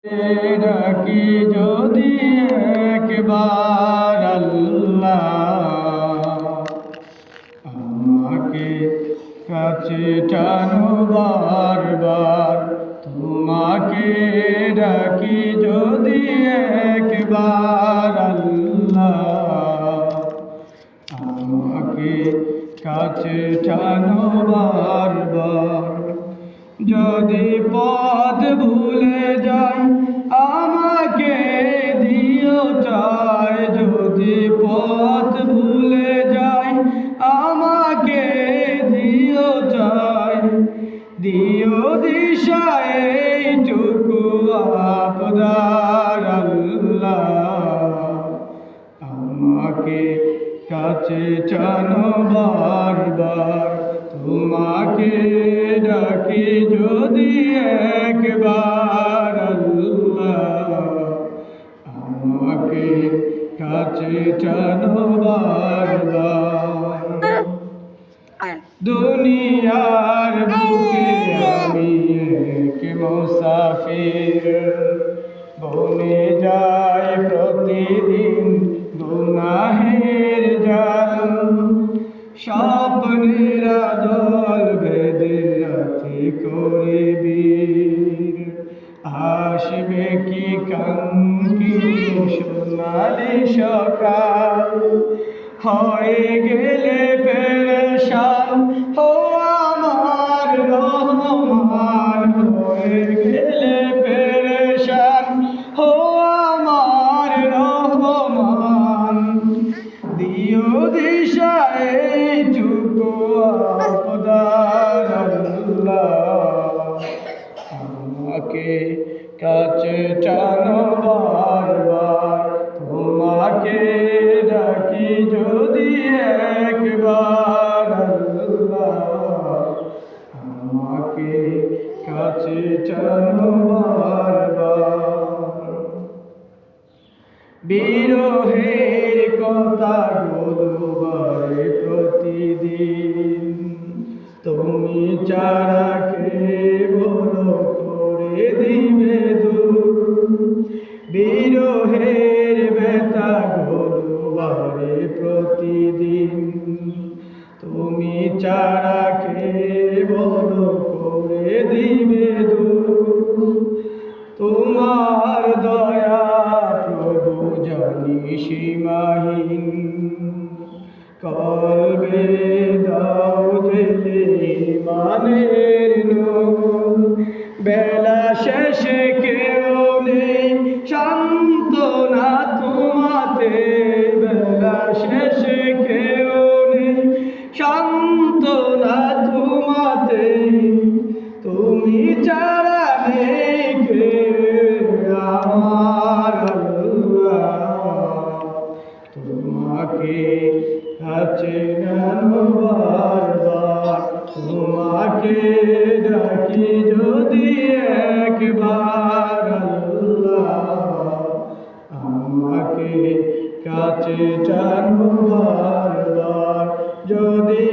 ডাকি যদি একবার আল্লাহ, আমাকে কাছে টানো বারবার। তোমাকে ডাকি যদি একবার আল্লাহ, আমাকে কাছে টানো বারবার। যদি পথ ভুলে যাই আমাকে দিও চাই, যদি পথ ভুলে যাই আমাকে দিও চাই। দিও দিশা এইটুকু আপনার আল্লাহ, আমাকে কাছে টানো বারবার। তোমাকে ডাকি যদি একবার আল্লাহ, আমাকে কাছে টানো বারবার। দুনিয়ার বুকে আমি এক মুসাফির, বনে যায় প্রতিদিন গুনাহের জাল। স্বপ্নের দল বেঁধে রাতে করে বীর, আসবে কি কাঙ্ক্ষিত সোনালি সকাল। হয়ে গেলে পেরেশান ও আমার রহমান, হয়ে গেলে পেরেশান ও আমার রহমান। দিও দিশা এইটুকু আপনার আল্লাহ, আমাকে কাছে টানো বারবার। তোমাকে ডাকি যদি একবার আল্লাহ, আমাকে কাছে টানো বারবার। বিরহের কথা বলবারে প্রতিদিন, তুমি ছাড়া কে বলো করে দিবে দূর। বিরহের ব্যথা বলবারে প্রতিদিন, তুমি ছাড়া কে বলো করে দিবে দূর। তোমার দয়া প্রভু জানি সীমাহীন, কলবে দাও জেলে ঈমানের নূর। বেলা শেষে কেউ নেই সান্ত্বনা তোমাতে, বেলা শেষে কেউ নেই সান্ত্বনা তোমাতে। তুমি ছাড়া নেই কে আমার আল্লাহ, তোমাকে কাছে টানো বারবার। তোমাকে ডাকি যদি একবার আল্লাহ, আমাকে কাছে টানো বারবার। যদি